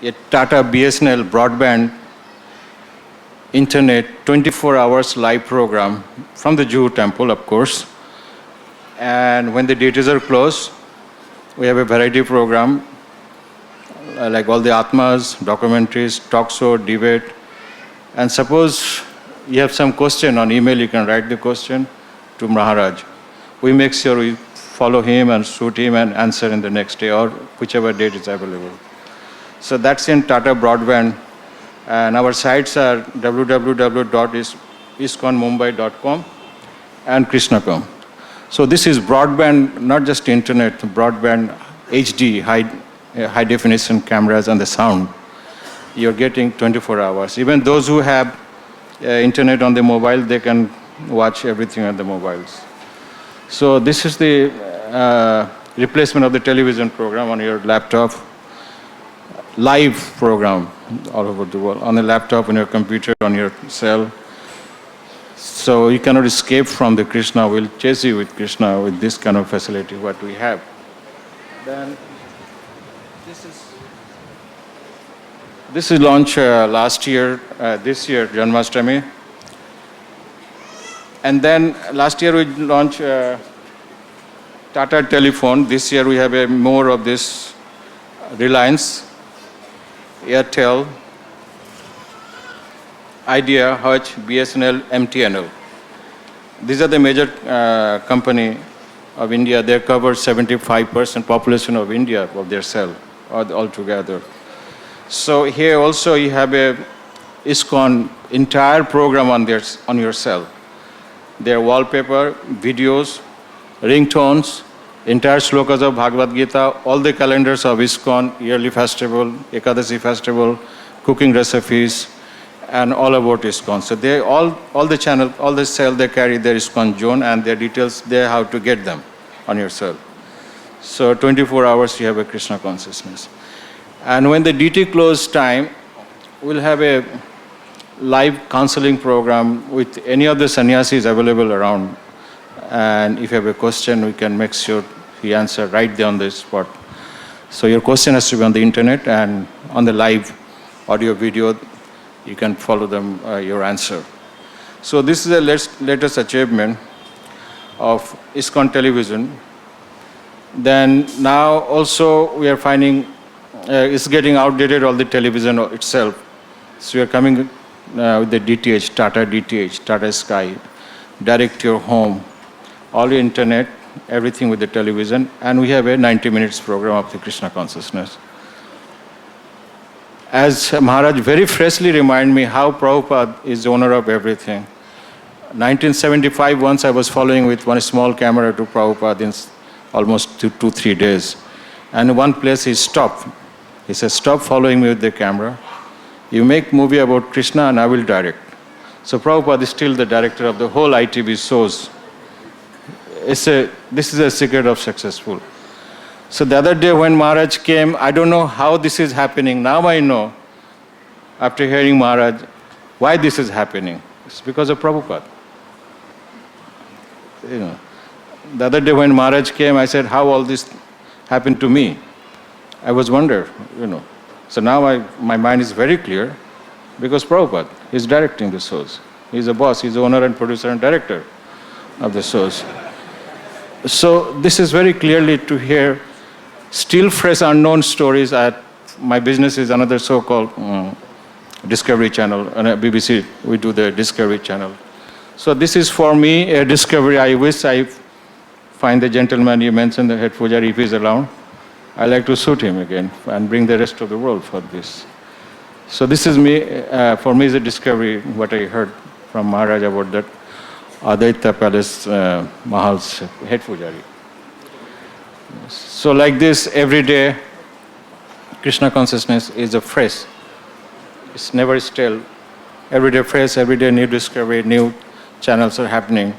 a Tata BSNL broadband internet 24 hours live program from the Juhu temple, of course. And when the deities are closed, we have a variety program like all the Atmas, documentaries, talk show, debate. And suppose you have some question on email, you can write the question to Maharaj. We make sure we follow him and shoot him and answer in the next day or whichever date is available. So that's in Tata Broadband. And our sites are www.iskonmumbai.com and Krishna.com. So this is broadband, not just internet, broadband HD, high definition cameras and the sound. You're getting 24 hours. Even those who have internet on the mobile, they can watch everything on the mobiles. So this is the replacement of the television program on your laptop. Live program all over the world, on the laptop, on your computer, on your cell. So you cannot escape from the Krishna. We'll chase you with Krishna with this kind of facility, what we have. Then this is launched last year, this year, Janmashtami. And then last year we launched Tata Telephone. This year we have more of this Reliance, Airtel, Idea, Hutch, BSNL, MTNL. These are the major company of India. They cover 75% population of India of their cell altogether. So here also you have a ISKCON entire program on your cell. Their wallpaper, videos, ringtones, entire slokas of Bhagavad Gita, all the calendars of ISKCON, yearly festival, Ekadasi festival, cooking recipes, and all about ISKCON. So they all the channel, all the cell, they carry their ISKCON zone and their details, they how to get them on your cell. So 24 hours you have a Krishna consciousness. And when the DT close time, we'll have a live counseling program with any of the sannyasis available around. And if you have a question, we can make sure he answer right there on the spot. So your question has to be on the internet and on the live audio video, you can follow them, your answer. So this is the latest achievement of ISKCON television. Then now also we are finding it's getting outdated, all the television itself. So we are coming with the DTH, Tata DTH, Tata Sky, direct to your home, all your internet, everything with the television, and we have a 90 minutes program of the Krishna consciousness. As Maharaj very freshly reminded me how Prabhupada is the owner of everything. 1975, once I was following with one small camera to Prabhupada in almost 2-3 days. And in one place he stopped. He said, stop following me with the camera. You make movie about Krishna and I will direct. So Prabhupada is still the director of the whole ITV shows. This is a secret of successful. So the other day when Maharaj came, I don't know how this is happening. Now I know, after hearing Maharaj, why this is happening. It's because of Prabhupada. You know, the other day when Maharaj came, I said, how all this happened to me? I was wondering, you know. So now my mind is very clear because Prabhupada is directing the shows. He's the boss, he's the owner and producer and director of the shows. So this is very clearly to hear still fresh unknown stories. My business is another so-called Discovery Channel, and at BBC we do the Discovery Channel. So this is for me a discovery. I wish I find the gentleman you mentioned, the head Pujari, if he's around. I like to shoot him again and bring the rest of the world for this. So this is me, for me is a discovery, what I heard from Maharaj about that Advaita Palace Mahal's head Pujari. So like this, every day, Krishna consciousness is a fresh. It's never still. Every day fresh, every day new discovery, new channels are happening.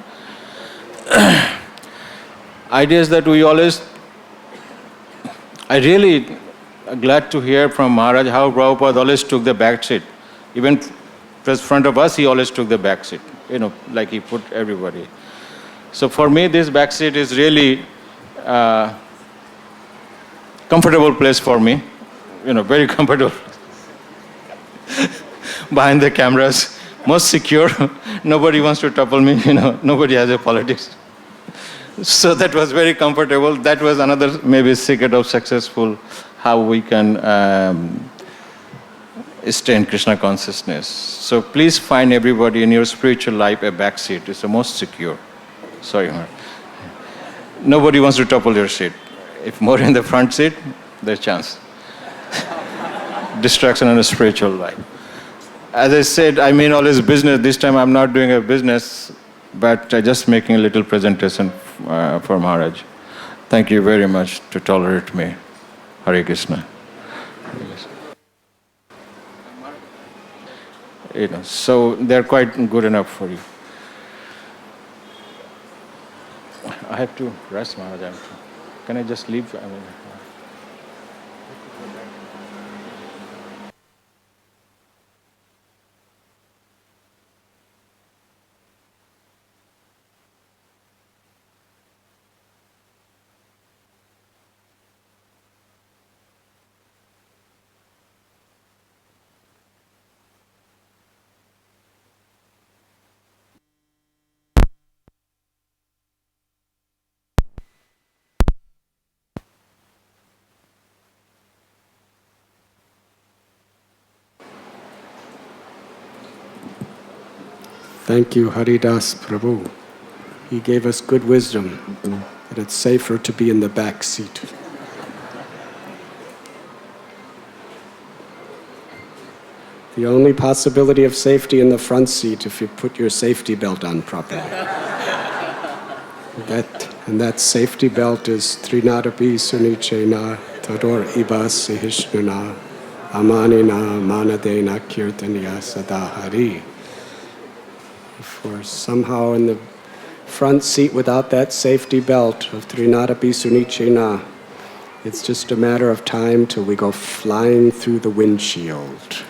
Ideas that we always, I really glad to hear from Maharaj how Prabhupada always took the back seat. Even in front of us, he always took the back seat, you know, like he put everybody. So for me, this back seat is really comfortable place for me. very comfortable. Behind the cameras, most secure. Nobody wants to topple me, nobody has a politics. So that was very comfortable. That was another maybe secret of successful, how we can stay in Krishna consciousness. So please find everybody in your spiritual life a back seat. It's the most secure. Sorry, Mar. Nobody wants to topple your seat. If more in the front seat, there's chance. Distraction in a spiritual life. As I said, I mean always business. This time I'm not doing a business, but just making a little presentation for Maharaj. Thank you very much to tolerate me. Hare Krishna. So they're quite good enough for you. I have to rest, Maharaj. Can I just leave? Thank you, Haridas Prabhu. He gave us good wisdom that it's safer to be in the back seat. The only possibility of safety in the front seat if you put your safety belt on properly. That safety belt is Trinadapi Sunichena Tador Iba Sihishnuna Amanina Manadena Kirtaniya Sadahari. If we're somehow in the front seat without that safety belt of Trinadapi Sunichena, it's just a matter of time till we go flying through the windshield.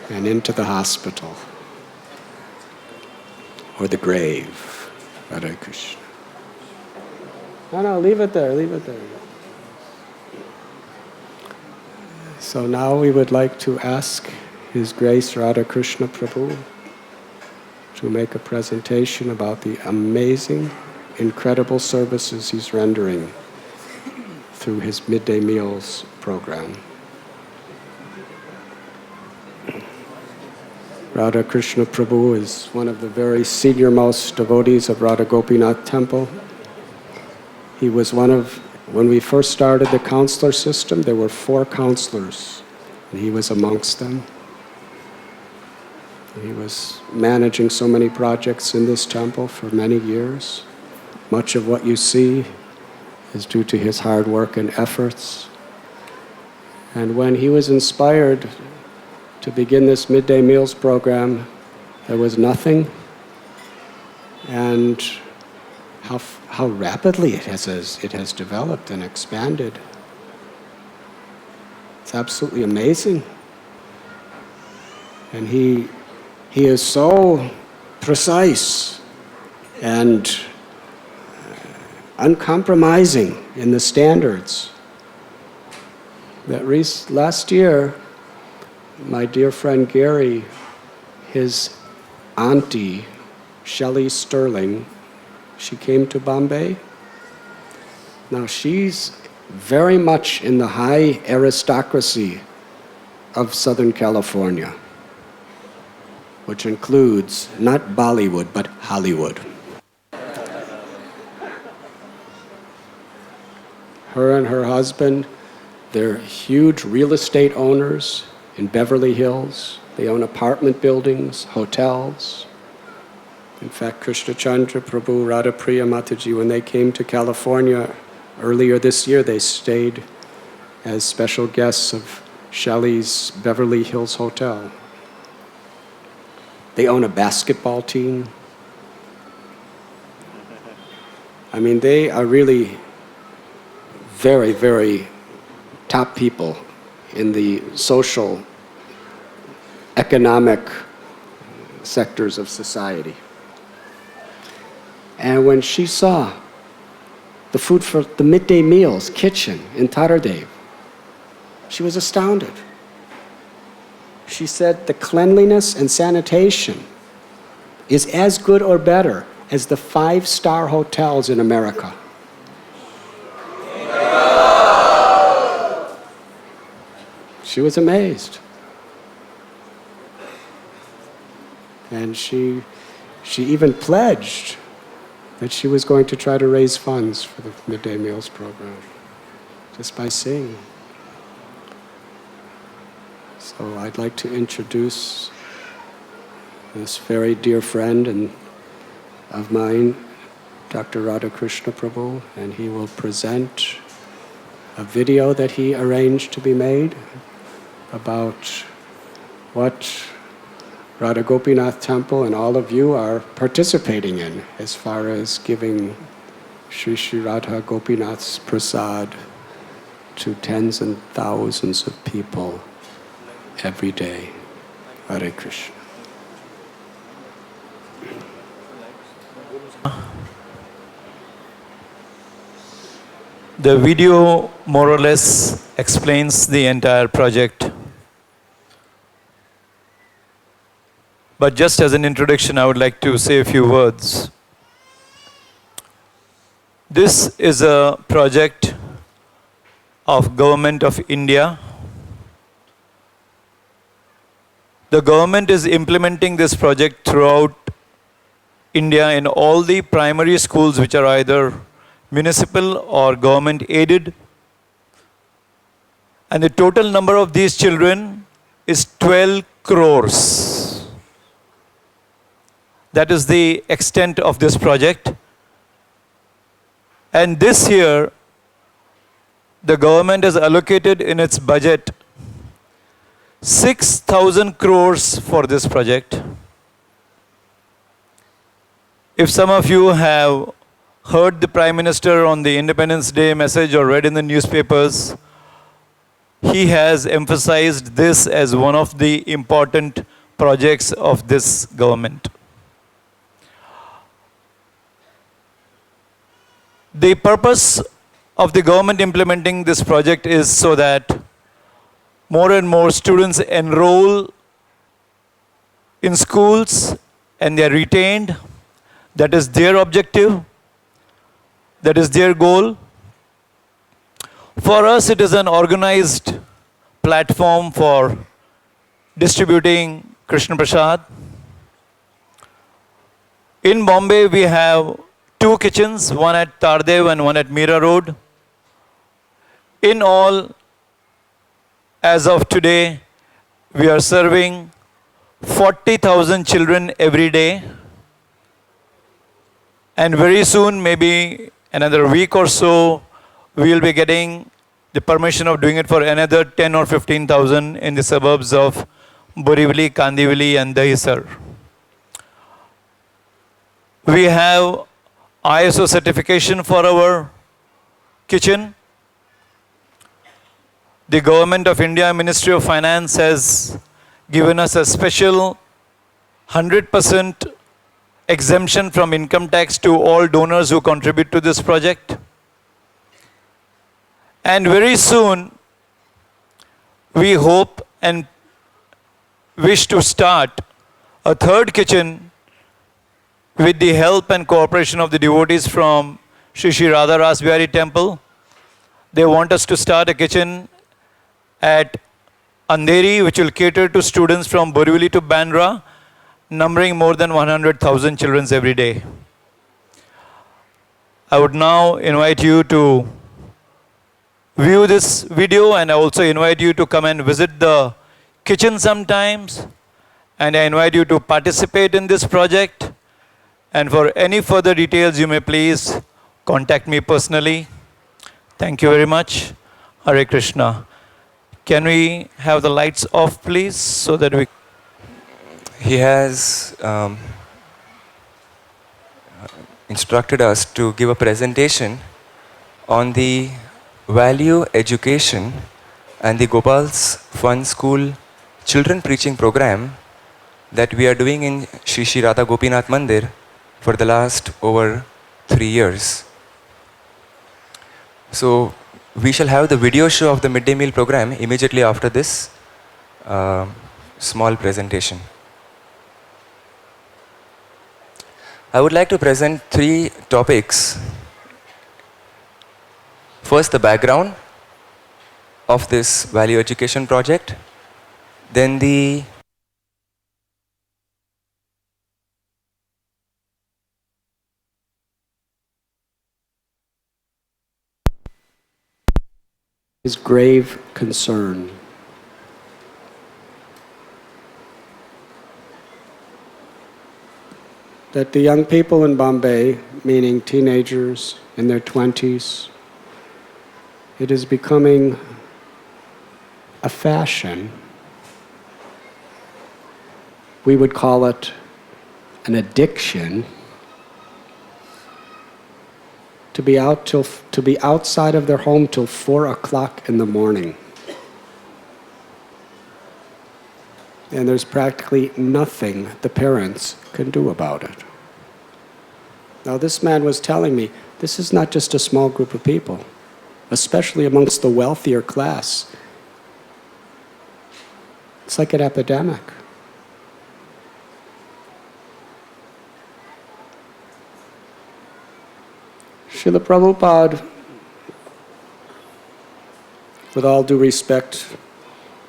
And into the hospital. Or the grave. Hare Krishna. No, leave it there, leave it there. So now we would like to ask His Grace Radha Krishna Prabhu to make a presentation about the amazing, incredible services he's rendering through his midday meals program. Radha Krishna Prabhu is one of the very senior-most devotees of Radha Gopinath Temple. He was when we first started the counselor system, there were 4 counselors, and he was amongst them. He was managing so many projects in this temple for many years. Much of what you see is due to his hard work and efforts. And when he was inspired to begin this midday meals program, there was nothing. And how rapidly it has developed and expanded. It's absolutely amazing. And he is so precise and uncompromising in the standards that last year, my dear friend Gary, his auntie, Shelley Sterling, she came to Bombay. Now she's very much in the high aristocracy of Southern California, which includes not Bollywood, but Hollywood. Her and her husband, they're huge real estate owners in Beverly Hills. They own apartment buildings, hotels. In fact, Krishna Chandra Prabhu, Radha Priya Mataji, when they came to California earlier this year, they stayed as special guests of Shelley's Beverly Hills Hotel. They own a basketball team. I mean, they are really very, very top people in the social, economic sectors of society. And when she saw the food for the midday meals kitchen in Taradev. She was astounded. She said the cleanliness and sanitation is as good or better as the 5-star hotels in America. She was amazed. And she even pledged that she was going to try to raise funds for the midday meals program, just by seeing. So I'd like to introduce this very dear friend and of mine, Dr. Radhakrishna Prabhu, and he will present a video that he arranged to be made about what Radha Gopinath Temple and all of you are participating in as far as giving Sri Sri Radha Gopinath's prasad to tens and thousands of people every day. Hare Krishna. The video more or less explains the entire project. But just as an introduction, I would like to say a few words. This is a project of Government of India. The government is implementing this project throughout India in all the primary schools which are either municipal or government aided. And the total number of these children is 12 crores. That is the extent of this project. And this year, the government has allocated in its budget 6,000 crores for this project. If some of you have heard the Prime Minister on the Independence Day message or read in the newspapers, he has emphasized this as one of the important projects of this government. The purpose of the government implementing this project is so that more and more students enroll in schools and they are retained. That is their objective. That is their goal. For us, it is an organized platform for distributing Krishna Prasad. In Bombay, we have 2 kitchens, one at Tardev and one at Meera Road. In all, as of today, we are serving 40,000 children every day. And very soon, maybe another week or so, we will be getting the permission of doing it for another 10 or 15,000 in the suburbs of Borivali, Kandivali and Dahisar. We have ISO certification for our kitchen. The Government of India, Ministry of Finance has given us a special 100% exemption from income tax to all donors who contribute to this project. And very soon, we hope and wish to start a 3rd kitchen with the help and cooperation of the devotees from Sri Sri Radha Ras Bihari Temple. They want us to start a kitchen at Andheri, which will cater to students from Borivali to Bandra, numbering more than 100,000 children every day. I would now invite you to view this video, and I also invite you to come and visit the kitchen sometimes, and I invite you to participate in this project. And for any further details, you may please contact me personally. Thank you very much. Hare Krishna. Can we have the lights off, please, so that we... He has instructed us to give a presentation on the value education and the Gopal's Fun School children preaching program that we are doing in Sri Sri Radha Gopinath Mandir for the last over 3 years. So we shall have the video show of the midday meal program immediately after this small presentation. I would like to present 3 topics. First, the background of this value education project, then the his grave concern. That the young people in Bombay, meaning teenagers in their 20s, it is becoming a fashion. We would call it an addiction to be outside of their home till 4 o'clock in the morning. And there's practically nothing the parents can do about it. Now, this man was telling me, this is not just a small group of people, especially amongst the wealthier class. It's like an epidemic. Srila Prabhupada, with all due respect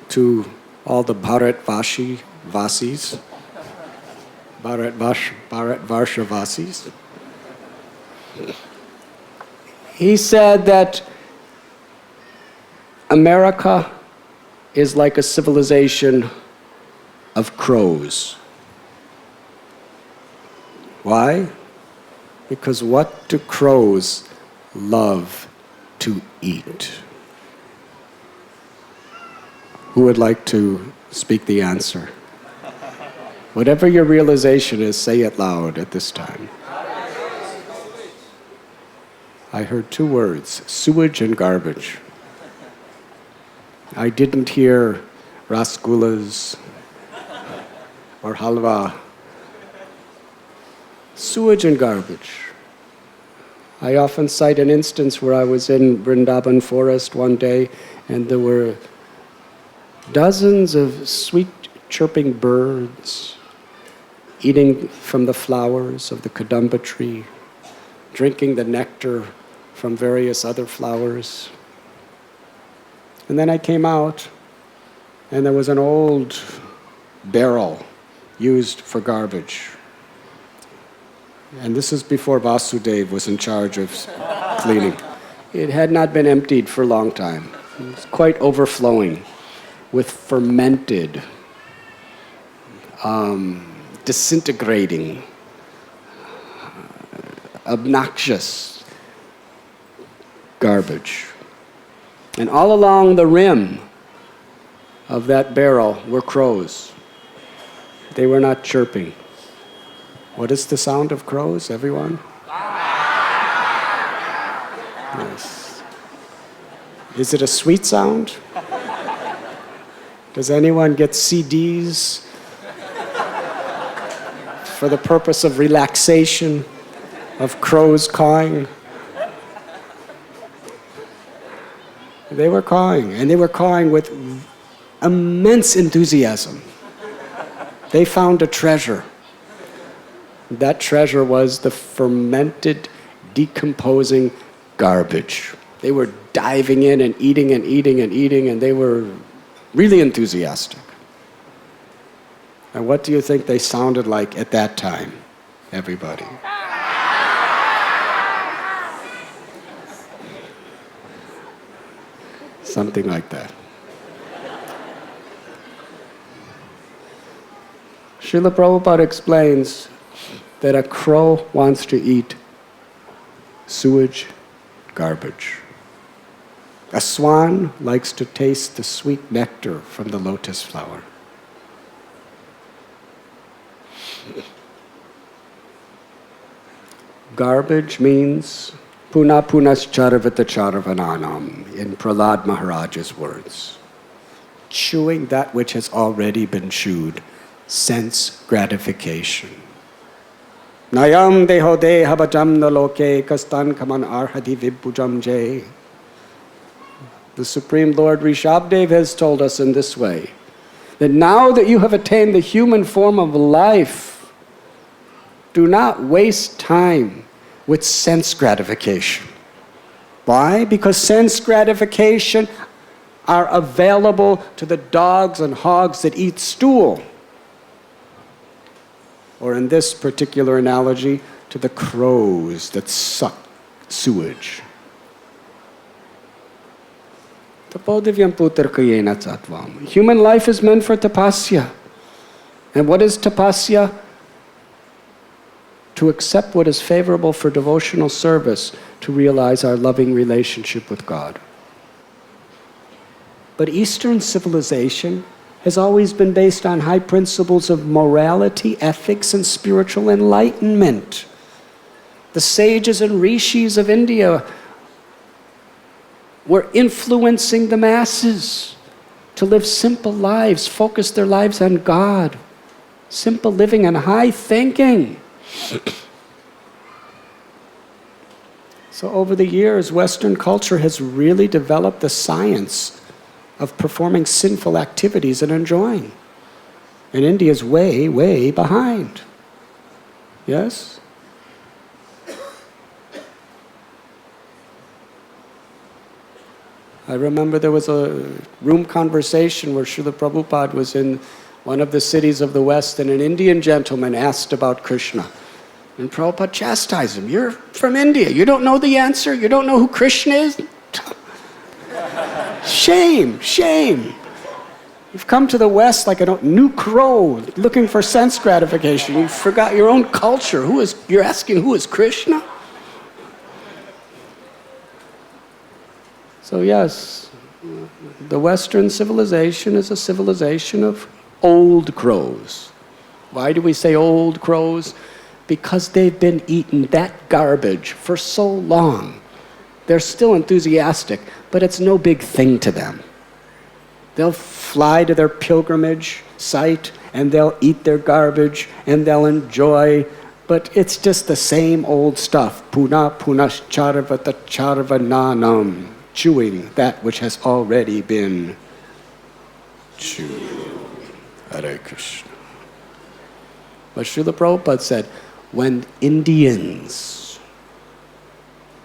to all the Bharatvasis, Bharatvarsha-vasis, he said that America is like a civilization of crows. Why? Because what do crows love to eat? Who would like to speak the answer? Whatever your realization is, say it loud at this time. I heard 2 words, sewage and garbage. I didn't hear rasgullas or halwa. Sewage and garbage. I often cite an instance where I was in Vrindavan forest one day and there were dozens of sweet chirping birds eating from the flowers of the kadamba tree, drinking the nectar from various other flowers. And then I came out and there was an old barrel used for garbage. And this is before Vasudev was in charge of cleaning. It had not been emptied for a long time. It was quite overflowing with fermented, disintegrating, obnoxious garbage. And all along the rim of that barrel were crows. They were not chirping. What is the sound of crows, everyone? Yes. Is it a sweet sound? Does anyone get CDs for the purpose of relaxation, of crows cawing? They were cawing, and they were cawing with immense enthusiasm. They found a treasure. That treasure was the fermented, decomposing garbage. They were diving in and eating and eating and eating, and they were really enthusiastic. And what do you think they sounded like at that time, everybody? Something like that. Srila Prabhupada explains that a crow wants to eat sewage, garbage. A swan likes to taste the sweet nectar from the lotus flower. Garbage means puna punascharvata charvananam, in Prahlad Maharaj's words. Chewing that which has already been chewed, sense gratification. Nayam deho deha bajam na loke kastan kaman arhati vibhujam jay. The Supreme Lord Rishabhdev has told us in this way, that now that you have attained the human form of life, do not waste time with sense gratification. Why? Because sense gratification are available to the dogs and hogs that eat stool. Or in this particular analogy, to the crows that suck sewage. Human life is meant for tapasya. And what is tapasya? To accept what is favorable for devotional service, to realize our loving relationship with God. But Eastern civilization has always been based on high principles of morality, ethics, and spiritual enlightenment. The sages and rishis of India were influencing the masses to live simple lives, focus their lives on God, simple living and high thinking. So over the years, Western culture has really developed the science of performing sinful activities and enjoying. And India is way, way behind. Yes? I remember there was a room conversation where Srila Prabhupada was in one of the cities of the West, and an Indian gentleman asked about Krishna. And Prabhupada chastised him. You're from India. You don't know the answer? You don't know who Krishna is? Shame, shame. You've come to the West like a new crow looking for sense gratification. You forgot your own culture. You're asking who is Krishna? So yes, the Western civilization is a civilization of old crows. Why do we say old crows? Because they've been eating that garbage for so long. They're still enthusiastic, but it's no big thing to them. They'll fly to their pilgrimage site and they'll eat their garbage and they'll enjoy, but it's just the same old stuff. Puna punascharvata charvananam. Chewing that which has already been chewed. Hare Krishna. But Srila Prabhupada said, when Indians,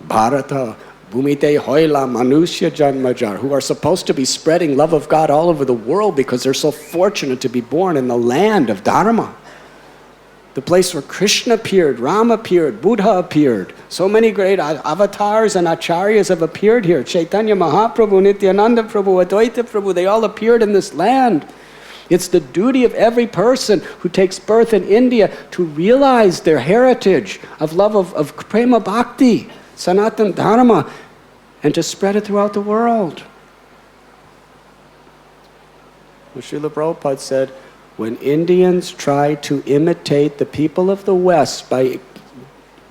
Bharata, Bhumite Hoila Manusya Janmajar, who are supposed to be spreading love of God all over the world because they're so fortunate to be born in the land of Dharma, the place where Krishna appeared, Rama appeared, Buddha appeared. So many great avatars and acharyas have appeared here. Chaitanya Mahaprabhu, Nityananda Prabhu, Advaita Prabhu, they all appeared in this land. It's the duty of every person who takes birth in India to realize their heritage of love of prema bhakti, Sanatan Dharma, and to spread it throughout the world. Srila Prabhupada said, when Indians try to imitate the people of the West by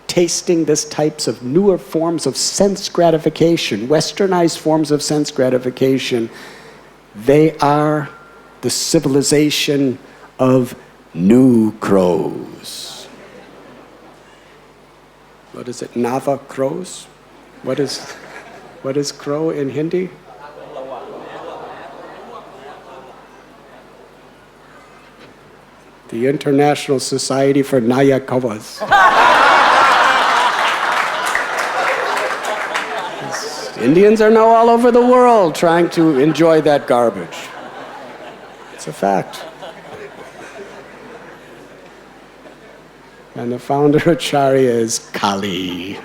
tasting these types of newer forms of sense gratification, westernized forms of sense gratification, they are the civilization of new crows. What is it? Nava crows? What is crow in Hindi? The International Society for Naya Kavas. Indians are now all over the world trying to enjoy that garbage. It's a fact. And the founder acharya is Kali.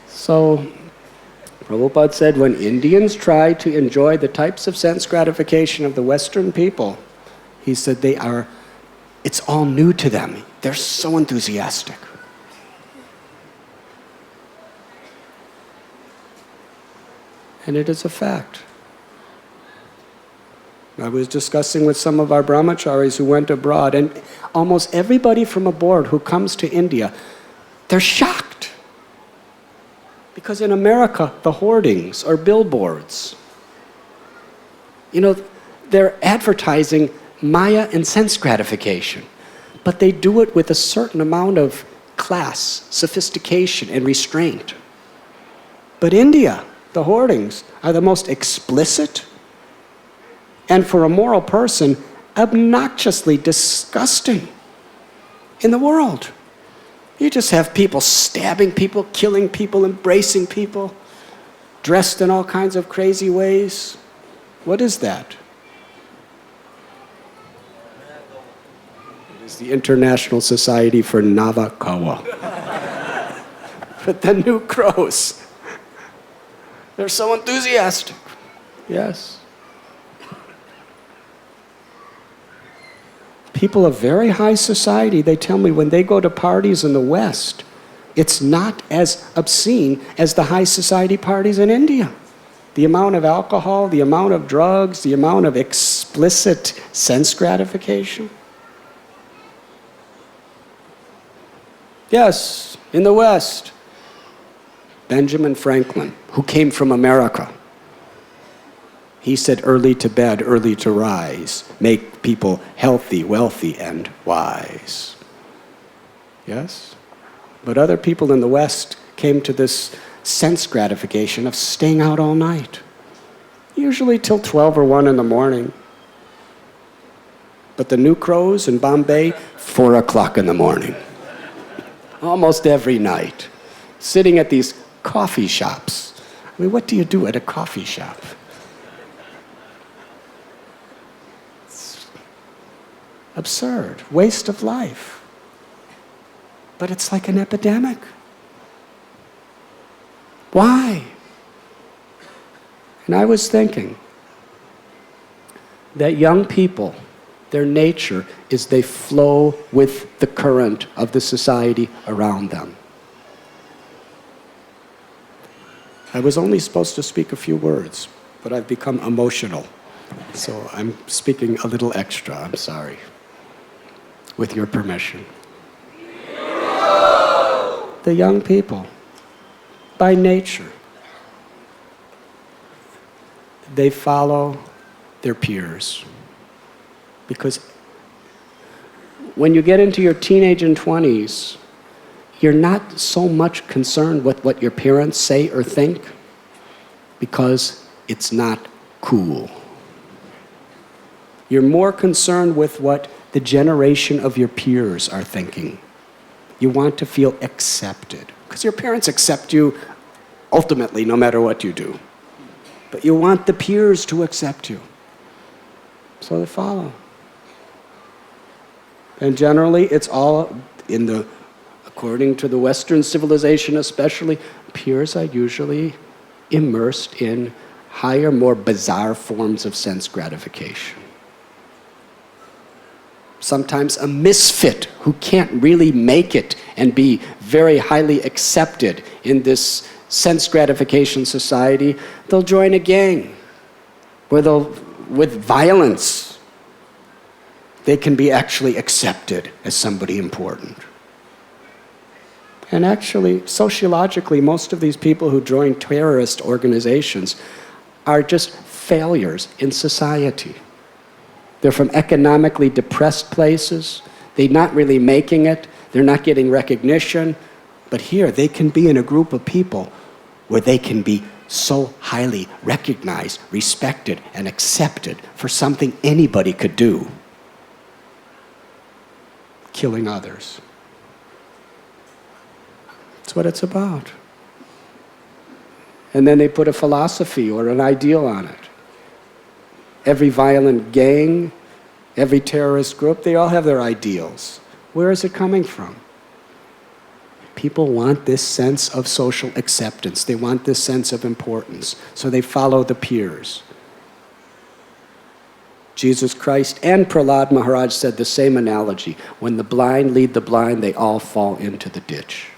So, Prabhupada said, when Indians try to enjoy the types of sense gratification of the Western people, he said it's all new to them. They're so enthusiastic. And it is a fact. I was discussing with some of our brahmacharis who went abroad, and almost everybody from abroad who comes to India, they're shocked. Because in America, the hoardings are billboards. They're advertising Maya and sense gratification, but they do it with a certain amount of class, sophistication, and restraint. But India, the hoardings, are the most explicit and, for a moral person, obnoxiously disgusting in the world. You just have people stabbing people, killing people, embracing people, dressed in all kinds of crazy ways. What is that? It is the International Society for Navakawa. But the new crows, they're so enthusiastic. Yes. People of very high society, they tell me when they go to parties in the West, it's not as obscene as the high society parties in India. The amount of alcohol, the amount of drugs, the amount of explicit sense gratification. Yes, in the West, Benjamin Franklin, who came from America, he said, early to bed, early to rise, make people healthy, wealthy, and wise. Yes? But other people in the West came to this sense gratification of staying out all night, usually till 12 or 1 in the morning. But the new crows in Bombay, 4 o'clock in the morning, almost every night, sitting at these coffee shops. I mean, what do you do at a coffee shop? It's absurd, waste of life. But it's like an epidemic. Why? And I was thinking that young people, their nature is they flow with the current of the society around them. I was only supposed to speak a few words, but I've become emotional. So I'm speaking a little extra, I'm sorry. With your permission. The young people, by nature, they follow their peers. Because when you get into your teenage and 20s, you're not so much concerned with what your parents say or think, because it's not cool. You're more concerned with what the generation of your peers are thinking. You want to feel accepted, because your parents accept you ultimately no matter what you do. But you want the peers to accept you. So they follow. And generally, it's all in the, according to the Western civilization especially, peers are usually immersed in higher, more bizarre forms of sense gratification. Sometimes a misfit who can't really make it and be very highly accepted in this sense gratification society, they'll join a gang where they'll, with violence, they can be actually accepted as somebody important. And actually, sociologically, most of these people who join terrorist organizations are just failures in society. They're from economically depressed places. They're not really making it. They're not getting recognition. But here, they can be in a group of people where they can be so highly recognized, respected, and accepted for something anybody could do. Killing others. That's what it's about. And then they put a philosophy or an ideal on it. Every violent gang, every terrorist group, they all have their ideals. Where is it coming from? People want this sense of social acceptance. They want this sense of importance. So they follow the peers. Jesus Christ and Prahlad Maharaj said the same analogy. When the blind lead the blind, they all fall into the ditch.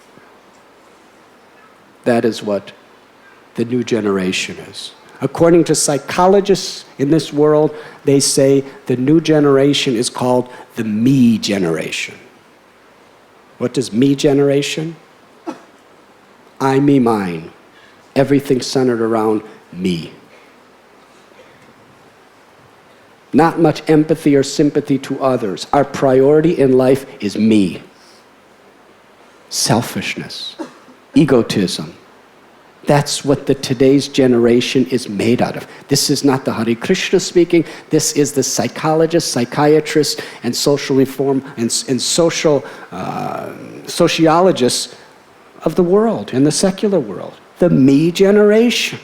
That is what the new generation is. According to psychologists in this world, they say the new generation is called the me generation. What does me generation? I, me, mine. Everything centered around me. Not much empathy or sympathy to others. Our priority in life is me. selfishness, egotism. That's what today's generation is made out of. This is not the Hare Krishna speaking. This is the psychologist, psychiatrist, and social reform and sociologists of the world, in the secular world. The me generation.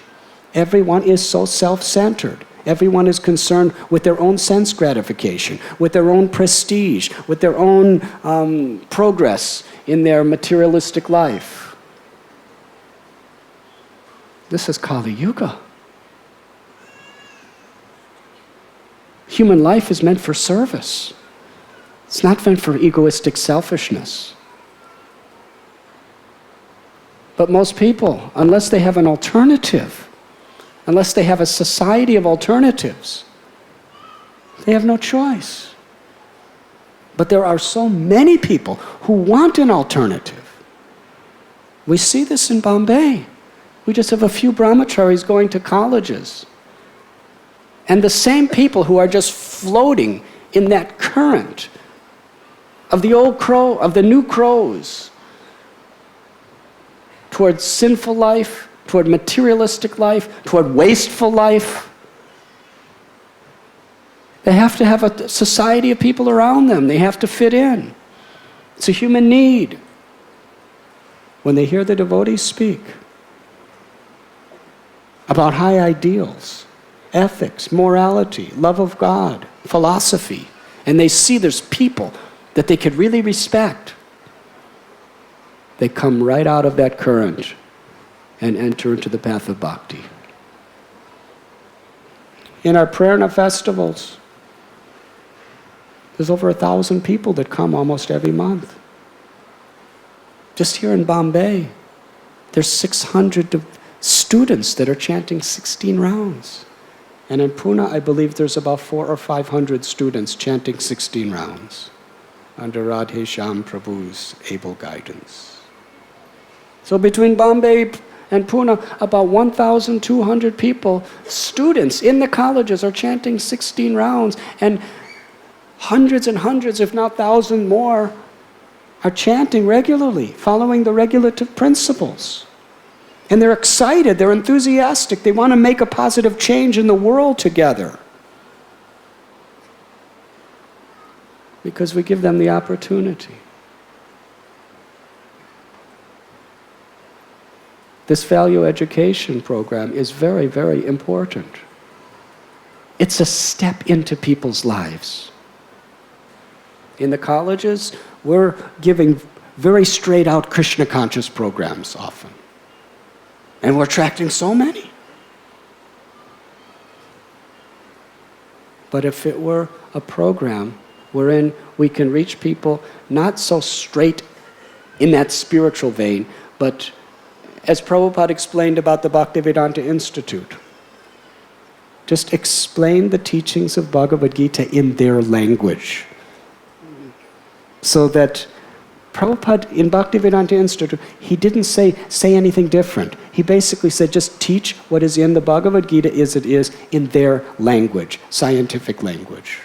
Everyone is so self-centered. Everyone is concerned with their own sense gratification, with their own prestige, with their own progress in their materialistic life. This is Kali Yuga. Human life is meant for service. It's not meant for egoistic selfishness. But most people, unless they have an alternative, unless they have a society of alternatives, they have no choice. But there are so many people who want an alternative. We see this in Bombay. We just have a few brahmacharis going to colleges. And the same people who are just floating in that current of the old crow, of the new crows, toward sinful life, toward materialistic life, toward wasteful life. They have to have a society of people around them. They have to fit in. It's a human need. When they hear the devotees speak about high ideals, ethics, morality, love of God, philosophy, and they see there's people that they could really respect, they come right out of that current and enter into the path of bhakti. In our Prerna festivals, there's over 1,000 people that come almost every month. Just here in Bombay, there's 600 students that are chanting 16 rounds. And in Pune, I believe there's about 400 or 500 students chanting 16 rounds under Radhe Shyam Prabhu's able guidance. So between Bombay and Pune, about 1,200 people, students in the colleges, are chanting 16 rounds, and hundreds and hundreds, if not thousands more, are chanting regularly, following the regulative principles. And they're excited, they're enthusiastic, they want to make a positive change in the world together. Because we give them the opportunity. This value education program is very, very important. It's a step into people's lives. In the colleges, we're giving very straight out Krishna conscious programs often. And we're attracting so many. But if it were a program wherein we can reach people not so straight in that spiritual vein, but as Prabhupada explained about the Bhaktivedanta Institute, just explain the teachings of Bhagavad Gita in their language. So that Prabhupada in Bhaktivedanta Institute, he didn't say anything different. He basically said, just teach what is in the Bhagavad Gita as it is in their language, scientific language.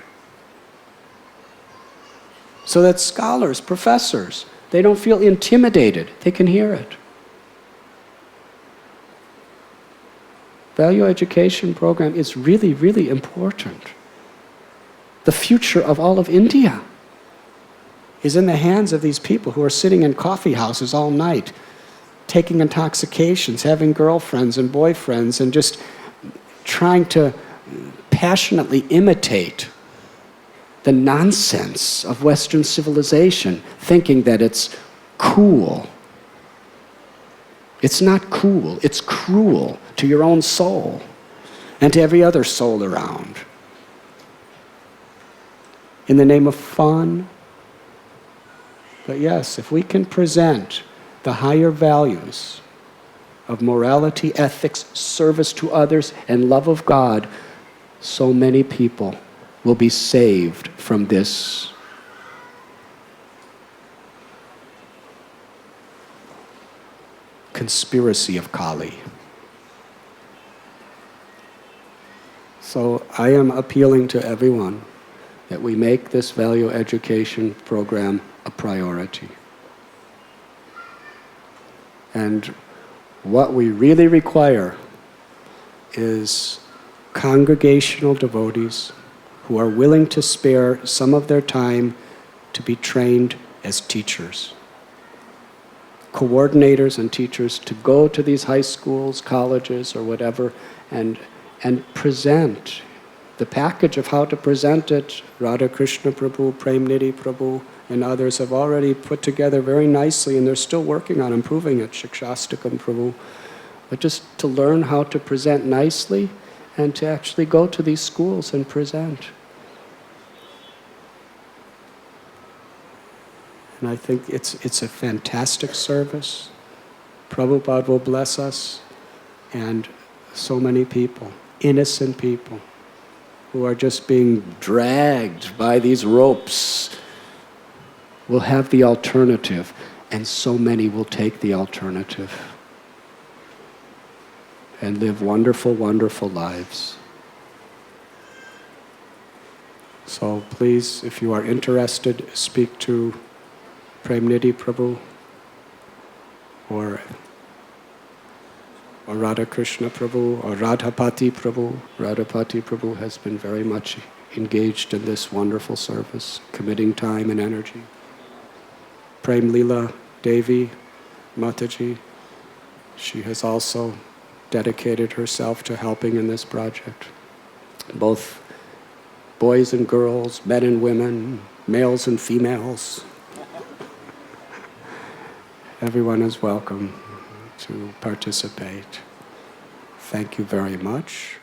So that scholars, professors, they don't feel intimidated. They can hear it. Value education program is really, really important. The future of all of India is in the hands of these people who are sitting in coffee houses all night, taking intoxications, having girlfriends and boyfriends, and just trying to passionately imitate the nonsense of Western civilization, thinking that it's cool. It's not cool, it's cruel to your own soul and to every other soul around. In the name of fun. But yes, if we can present the higher values of morality, ethics, service to others, and love of God, so many people will be saved from this conspiracy of Kali. So I am appealing to everyone that we make this value education program a priority. And what we really require is congregational devotees who are willing to spare some of their time to be trained as teachers. Coordinators and teachers to go to these high schools, colleges, or whatever, and present the package of how to present it. Radha Krishna Prabhu, Prem Nidhi Prabhu, and others have already put together very nicely, and they're still working on improving it, Shikshastakam Prabhu. But just to learn how to present nicely and to actually go to these schools and present. And I think it's a fantastic service. Prabhupada will bless us, and so many people, innocent people, who are just being dragged by these ropes, will have the alternative, and so many will take the alternative and live wonderful, wonderful lives. So please, if you are interested, speak to Prem Nidhi Prabhu or Radha Krishna Prabhu or Radhapati Prabhu. Radhapati Prabhu has been very much engaged in this wonderful service, committing time and energy. Prem Leela Devi Mataji, she has also dedicated herself to helping in this project. Both boys and girls, men and women, males and females. Everyone is welcome to participate. Thank you very much.